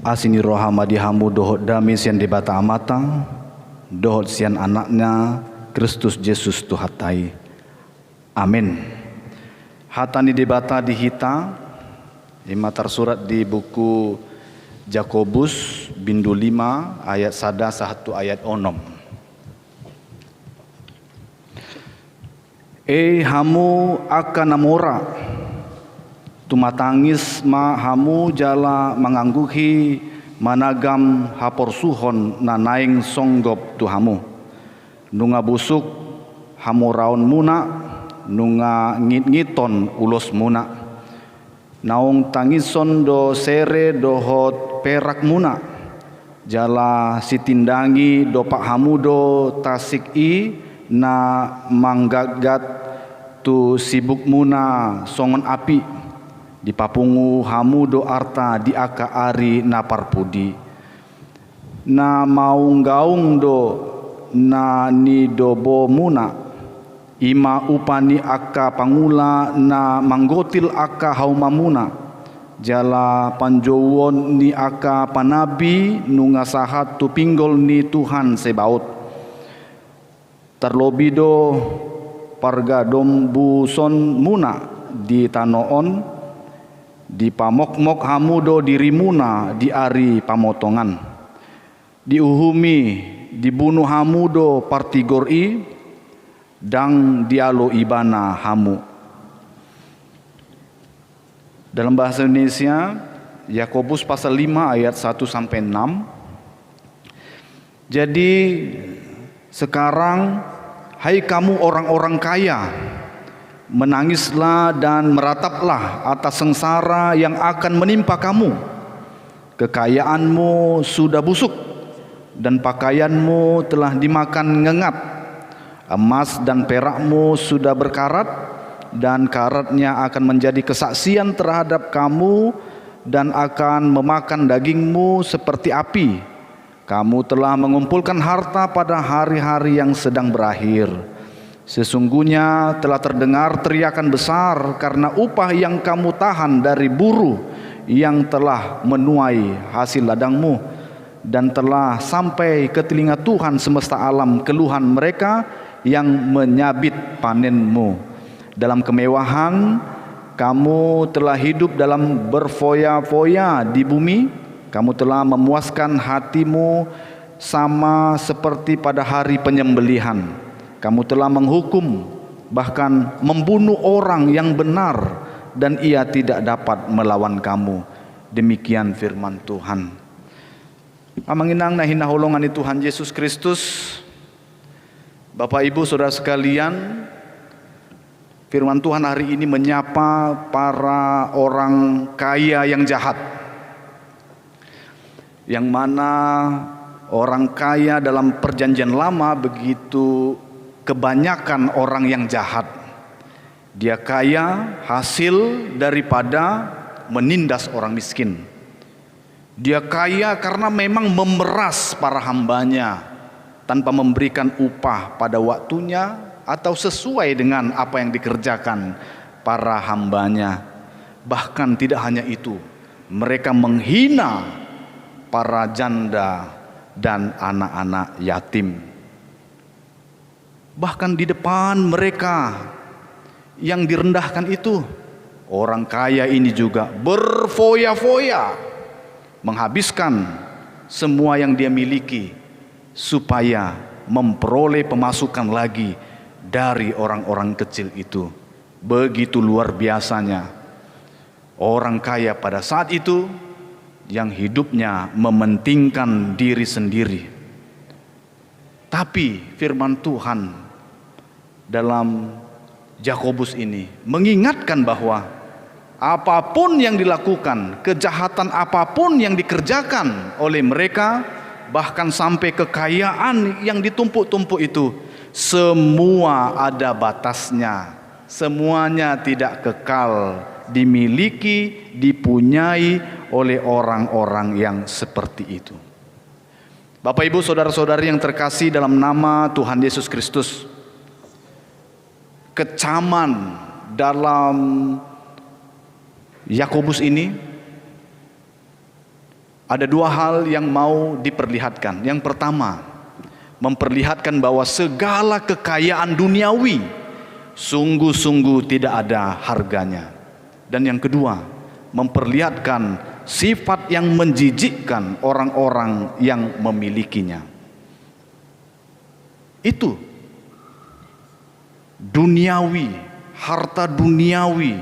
asini rohama dihamu dohot dami sian debata amata, dohot sian anaknya Kristus Yesus Tuhatai. Amin. Hatani debata dihita, ima tersurat di buku Jakobus bindu 5 ayat 1 ayat 6. Hamu akan namora tumatangis ma hamu jala mangangguhi managam haporsuhon na naing songgop tu hamu nunga busuk hamu raon muna nunga ngit-ngiton ulos muna naung tangison do sere dohot perak muna jala sitindangi do pak hamu do tasik i na manggagat tu sibuk muna songon api di papungu hamu do arta di aka ari na parpudi na maung gaung do na ni dobo muna ima upani aka pangula na manggotil aka hauma muna jala panjowon ni aka panabi nunga sahat tu pinggol ni Tuhan Sebaot terlobi do parga dombu son muna di tanoon di pamok-mok hamu do dirimuna di ari pamotongan diuhumi dibunuh hamu do partigori dang dialo ibana hamu. Dalam bahasa Indonesia Yakobus pasal 5 ayat 1 sampai 6. Jadi sekarang hai kamu orang-orang kaya, menangislah dan merataplah atas sengsara yang akan menimpa kamu. Kekayaanmu sudah busuk dan pakaianmu telah dimakan ngengat. Emas dan perakmu sudah berkarat dan karatnya akan menjadi kesaksian terhadap kamu dan akan memakan dagingmu seperti api. Kamu telah mengumpulkan harta pada hari-hari yang sedang berakhir. Sesungguhnya telah terdengar teriakan besar karena upah yang kamu tahan dari buruh yang telah menuai hasil ladangmu, dan telah sampai ke telinga Tuhan semesta alam keluhan mereka yang menyabit panenmu. Dalam kemewahan kamu telah hidup dalam berfoya-foya di bumi. Kamu telah memuaskan hatimu sama seperti pada hari penyembelihan. Kamu telah menghukum, bahkan membunuh orang yang benar, dan ia tidak dapat melawan kamu. Demikian firman Tuhan. Amanginang na hinaholongan ni Tuhan Yesus Kristus. Bapak Ibu Saudara sekalian, firman Tuhan hari ini menyapa para orang kaya yang jahat. Yang mana orang kaya dalam perjanjian lama begitu kebanyakan orang yang jahat. Dia kaya hasil daripada menindas orang miskin. Dia kaya karena memang memeras para hambanya tanpa memberikan upah pada waktunya atau sesuai dengan apa yang dikerjakan para hambanya. Bahkan tidak hanya itu, mereka menghina para janda dan anak-anak yatim. Bahkan di depan mereka yang direndahkan itu, orang kaya ini juga berfoya-foya menghabiskan semua yang dia miliki supaya memperoleh pemasukan lagi dari orang-orang kecil itu. Begitu luar biasanya orang kaya pada saat itu, yang hidupnya mementingkan diri sendiri. Tapi firman Tuhan dalam Yakobus ini mengingatkan bahwa apapun yang dilakukan, kejahatan apapun yang dikerjakan oleh mereka, bahkan sampai kekayaan yang ditumpuk-tumpuk itu, semua ada batasnya. Semuanya tidak kekal dimiliki, dipunyai oleh orang-orang yang seperti itu. Bapak Ibu Saudara-saudari yang terkasih dalam nama Tuhan Yesus Kristus, kecaman dalam Yakobus ini Ada dua hal yang mau diperlihatkan. Yang pertama, memperlihatkan bahwa segala kekayaan duniawi sungguh-sungguh tidak ada harganya. Dan yang kedua, memperlihatkan sifat yang menjijikkan orang-orang yang memilikinya. Itu duniawi, harta duniawi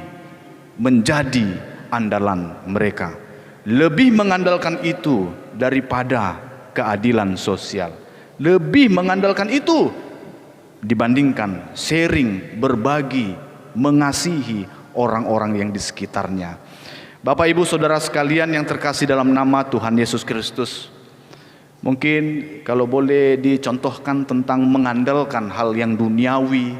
menjadi andalan mereka. Lebih mengandalkan itu daripada keadilan sosial. Lebih mengandalkan itu dibandingkan sharing, berbagi, mengasihi orang-orang yang di sekitarnya. Bapak Ibu Saudara sekalian yang terkasih dalam nama Tuhan Yesus Kristus, mungkin kalau boleh dicontohkan tentang mengandalkan hal yang duniawi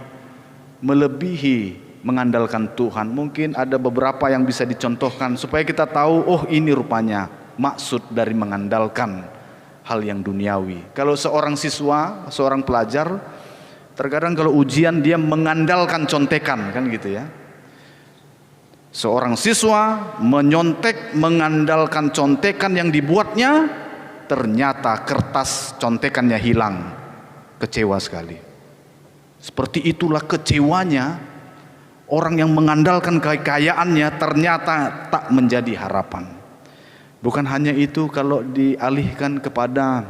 melebihi mengandalkan Tuhan, mungkin ada beberapa yang bisa dicontohkan supaya kita tahu, oh ini rupanya maksud dari mengandalkan hal yang duniawi. Kalau seorang siswa, seorang pelajar, terkadang kalau ujian dia mengandalkan contekan, kan gitu ya. Seorang siswa menyontek mengandalkan contekan yang dibuatnya, ternyata kertas contekannya hilang. Kecewa sekali. Seperti itulah kecewanya orang yang mengandalkan kekayaannya ternyata tak menjadi harapan. Bukan hanya itu, kalau dialihkan kepada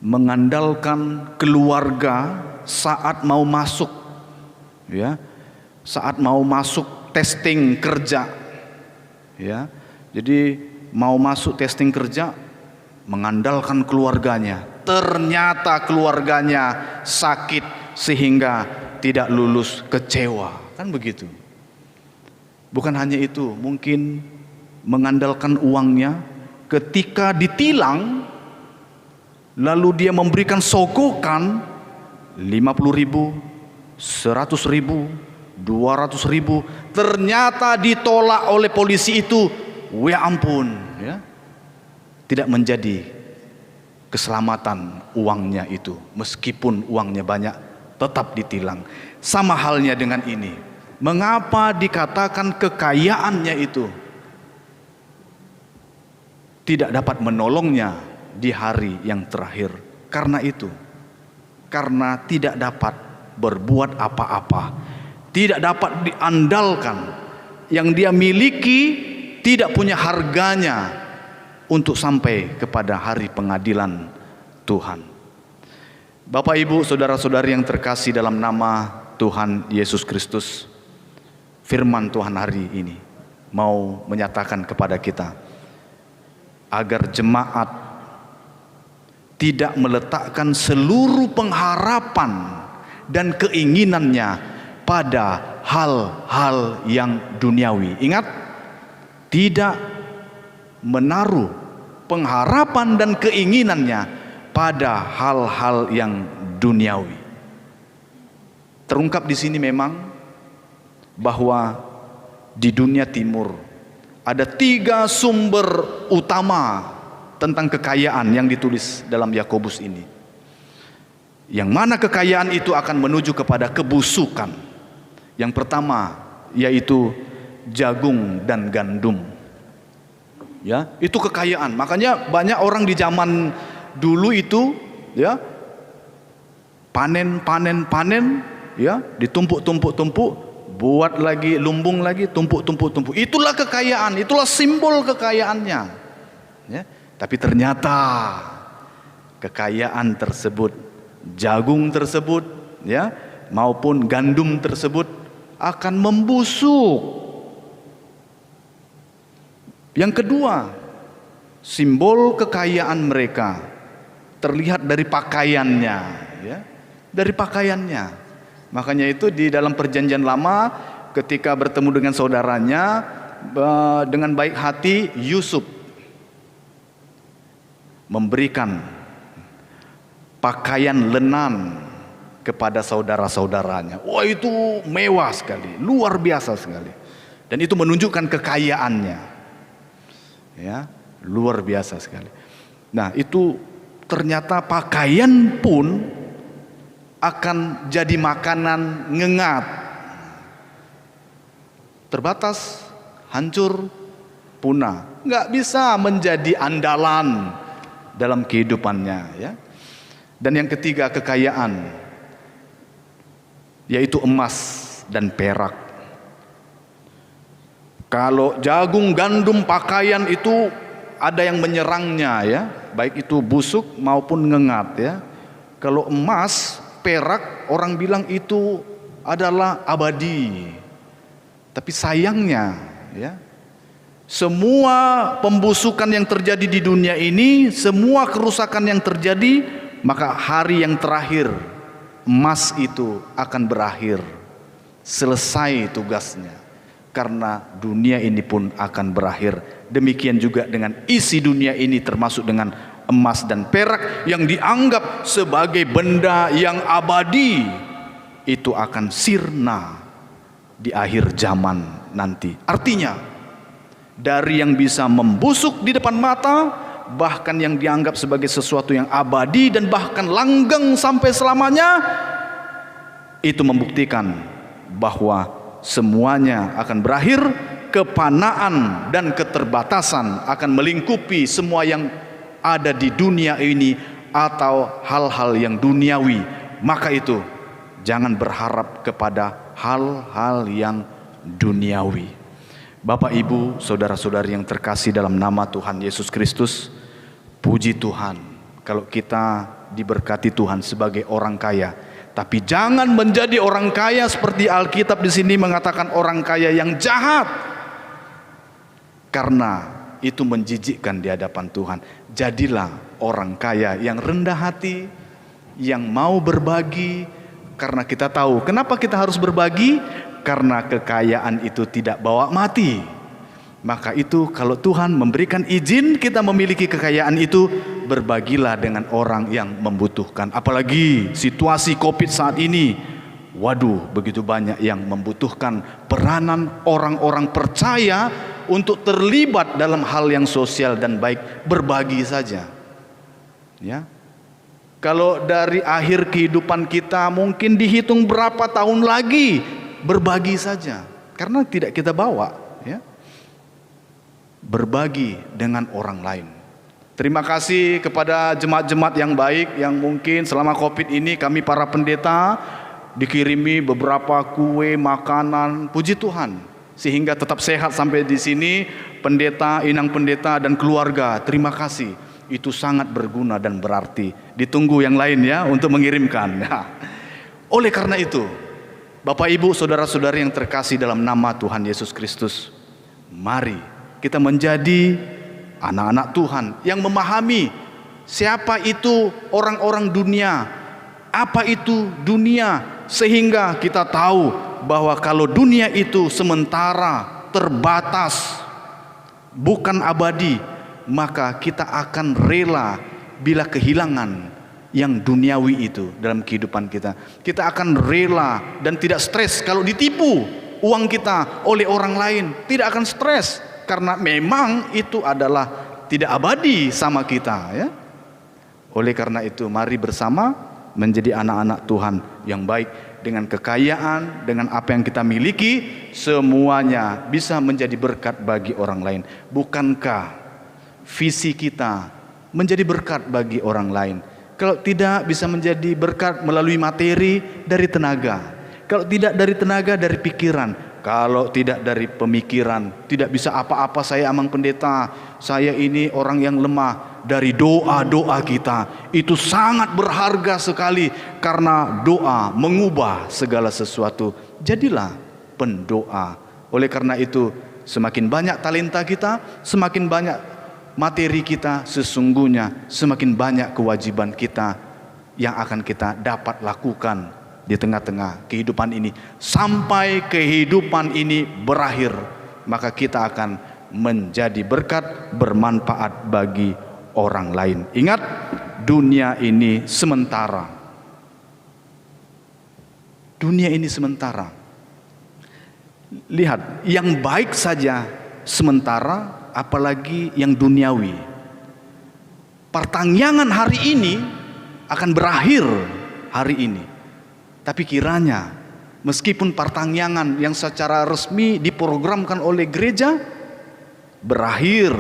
mengandalkan keluarga saat mau masuk, ya, saat mau masuk testing kerja, ya, jadi mau masuk testing kerja mengandalkan keluarganya, ternyata keluarganya sakit sehingga tidak lulus, kecewa, kan begitu. Bukan hanya itu, mungkin mengandalkan uangnya, ketika ditilang lalu dia memberikan sogokan 50.000, 100.000, 200.000, ternyata ditolak oleh polisi itu, ya ampun, ya, tidak menjadi keselamatan uangnya itu, meskipun uangnya banyak tetap ditilang. Sama halnya dengan ini. Mengapa dikatakan kekayaannya itu tidak dapat menolongnya di hari yang terakhir? Karena itu, karena tidak dapat berbuat apa-apa, tidak dapat diandalkan, yang dia miliki tidak punya harganya untuk sampai kepada hari pengadilan Tuhan. Bapak Ibu Saudara-saudari yang terkasih dalam nama Tuhan Yesus Kristus, firman Tuhan hari ini mau menyatakan kepada kita agar jemaat tidak meletakkan seluruh pengharapan dan keinginannya pada hal-hal yang duniawi. Ingat, tidak menaruh pengharapan dan keinginannya pada hal-hal yang duniawi. Terungkap di sini memang bahwa di dunia timur ada 3 sumber utama tentang kekayaan yang ditulis dalam Yakobus ini. Yang mana kekayaan itu akan menuju kepada kebusukan. Yang pertama yaitu jagung dan gandum. Ya, itu kekayaan. Makanya banyak orang di zaman dulu itu, ya, panen, ya, ditumpuk, buat lagi, lumbung lagi, tumpuk. Itulah kekayaan, itulah simbol kekayaannya. Ya, tapi ternyata kekayaan tersebut, jagung tersebut, ya, maupun gandum tersebut akan membusuk. Yang kedua, simbol kekayaan mereka terlihat dari pakaiannya, ya, dari pakaiannya. Makanya itu di dalam perjanjian lama ketika bertemu dengan saudaranya dengan baik hati, Yusuf memberikan pakaian lenan kepada saudara-saudaranya. Wah, itu mewah sekali, luar biasa sekali. Dan itu menunjukkan kekayaannya. Ya, luar biasa sekali. Nah, itu ternyata pakaian pun akan jadi makanan ngengat. Terbatas, hancur, punah, nggak bisa menjadi andalan dalam kehidupannya, ya. Dan yang ketiga, kekayaan, yaitu emas dan perak. Kalau jagung, gandum, pakaian itu ada yang menyerangnya, ya, baik itu busuk maupun ngengat, ya. Kalau emas, perak, orang bilang itu adalah abadi. Tapi sayangnya, ya, semua pembusukan yang terjadi di dunia ini, semua kerusakan yang terjadi, maka hari yang terakhir emas itu akan berakhir, selesai tugasnya, karena dunia ini pun akan berakhir. Demikian juga dengan isi dunia ini, termasuk dengan emas dan perak yang dianggap sebagai benda yang abadi, itu akan sirna di akhir zaman nanti. Artinya, dari yang bisa membusuk di depan mata, bahkan yang dianggap sebagai sesuatu yang abadi dan bahkan langgeng sampai selamanya, itu membuktikan bahwa semuanya akan berakhir. Kepanaan dan keterbatasan akan melingkupi semua yang ada di dunia ini atau hal-hal yang duniawi. Maka itu jangan berharap kepada hal-hal yang duniawi. Bapak, Ibu, saudara-saudari yang terkasih dalam nama Tuhan Yesus Kristus, puji Tuhan kalau kita diberkati Tuhan sebagai orang kaya. Tapi jangan menjadi orang kaya seperti Alkitab di sini mengatakan orang kaya yang jahat, karena itu menjijikkan di hadapan Tuhan. Jadilah orang kaya yang rendah hati, yang mau berbagi, karena kita tahu kenapa kita harus berbagi, karena kekayaan itu tidak bawa mati. Maka itu kalau Tuhan memberikan izin kita memiliki kekayaan itu, berbagilah dengan orang yang membutuhkan. Apalagi situasi COVID saat ini, waduh, begitu banyak yang membutuhkan peranan orang-orang percaya untuk terlibat dalam hal yang sosial dan baik. Berbagi saja, ya. Kalau dari akhir kehidupan kita mungkin dihitung berapa tahun lagi, berbagi saja, karena tidak kita bawa, ya. Berbagi dengan orang lain. Terima kasih kepada jemaat-jemaat yang baik yang mungkin selama COVID ini kami para pendeta dikirimi beberapa kue, makanan, puji Tuhan, sehingga tetap sehat sampai di sini. Pendeta, inang pendeta dan keluarga, terima kasih. Itu sangat berguna dan berarti. Ditunggu yang lain, ya, untuk mengirimkan. Nah, oleh karena itu, Bapak, Ibu, saudara-saudari yang terkasih dalam nama Tuhan Yesus Kristus, mari kita menjadi anak-anak Tuhan yang memahami siapa itu orang-orang dunia, apa itu dunia, sehingga kita tahu bahwa kalau dunia itu sementara, terbatas, bukan abadi, maka kita akan rela bila kehilangan yang duniawi itu dalam kehidupan kita. Kita akan rela dan tidak stres kalau ditipu uang kita oleh orang lain, tidak akan stres, karena memang itu adalah tidak abadi sama kita, ya. Oleh karena itu, mari bersama menjadi anak-anak Tuhan yang baik. Dengan kekayaan, dengan apa yang kita miliki, semuanya bisa menjadi berkat bagi orang lain. Bukankah visi kita menjadi berkat bagi orang lain? Kalau tidak bisa menjadi berkat melalui materi, dari tenaga. Kalau tidak dari tenaga, dari pikiran. Kalau tidak dari pemikiran, tidak bisa apa-apa saya amang pendeta, saya ini orang yang lemah. Dari doa-doa kita, itu sangat berharga sekali, karena doa mengubah segala sesuatu. Jadilah pendoa. Oleh karena itu, semakin banyak talenta kita, semakin banyak materi kita, sesungguhnya semakin banyak kewajiban kita yang akan kita dapat lakukan di tengah-tengah kehidupan ini, sampai kehidupan ini berakhir. Maka kita akan menjadi berkat, bermanfaat bagi orang lain. Ingat, dunia ini sementara. Dunia ini sementara. Lihat, yang baik saja sementara, apalagi yang duniawi. Pertangyangan hari ini akan berakhir hari ini. Tapi kiranya, meskipun pertangyangan yang secara resmi diprogramkan oleh gereja, berakhir,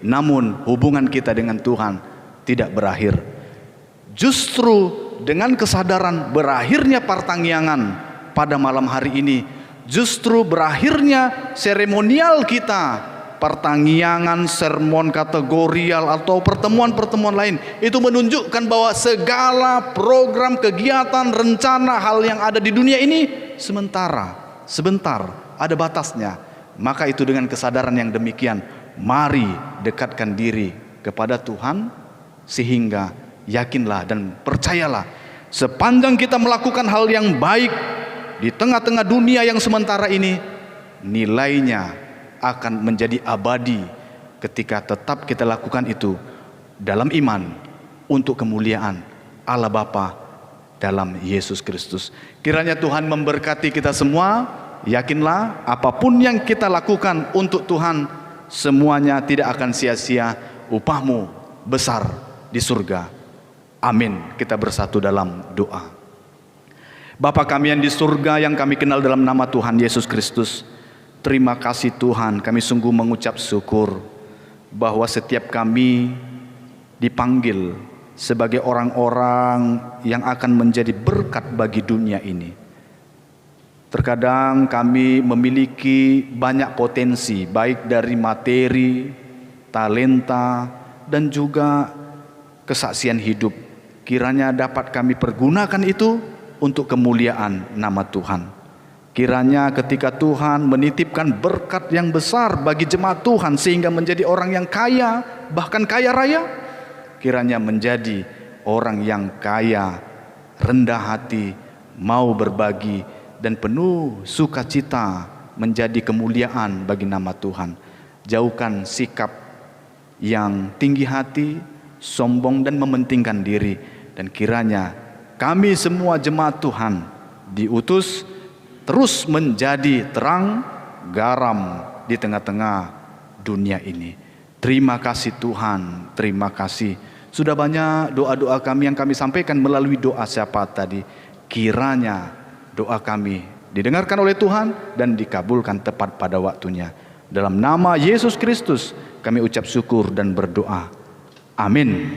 namun hubungan kita dengan Tuhan tidak berakhir. Justru dengan kesadaran berakhirnya pertanggiangan pada malam hari ini, justru berakhirnya seremonial kita, pertanggiangan, sermon kategorial atau pertemuan-pertemuan lain, itu menunjukkan bahwa segala program, kegiatan, rencana, hal yang ada di dunia ini sebentar, ada batasnya. Maka itu dengan kesadaran yang demikian, mari dekatkan diri kepada Tuhan, sehingga yakinlah dan percayalah, sepanjang kita melakukan hal yang baik di tengah-tengah dunia yang sementara ini, nilainya akan menjadi abadi ketika tetap kita lakukan itu dalam iman untuk kemuliaan Allah Bapa dalam Yesus Kristus. Kiranya Tuhan memberkati kita semua. Yakinlah apapun yang kita lakukan untuk Tuhan, semuanya tidak akan sia-sia, upahmu besar di surga. Amin. Kita bersatu dalam doa. Bapa kami yang di surga, yang kami kenal dalam nama Tuhan Yesus Kristus, terima kasih Tuhan, kami sungguh mengucap syukur bahwa setiap kami dipanggil sebagai orang-orang yang akan menjadi berkat bagi dunia ini. Terkadang kami memiliki banyak potensi, baik dari materi, talenta, dan juga kesaksian hidup. Kiranya dapat kami pergunakan itu untuk kemuliaan nama Tuhan. Kiranya ketika Tuhan menitipkan berkat yang besar bagi jemaat Tuhan sehingga menjadi orang yang kaya, bahkan kaya raya, kiranya menjadi orang yang kaya, rendah hati, mau berbagi, dan penuh sukacita menjadi kemuliaan bagi nama Tuhan. Jauhkan sikap yang tinggi hati, sombong, dan mementingkan diri. Dan kiranya kami semua jemaat Tuhan diutus terus menjadi terang, garam di tengah-tengah dunia ini. Terima kasih Tuhan, terima kasih. Sudah banyak doa-doa kami yang kami sampaikan melalui doa syafaat tadi. Kiranya doa kami didengarkan oleh Tuhan dan dikabulkan tepat pada waktunya. Dalam nama Yesus Kristus kami ucap syukur dan berdoa. Amin.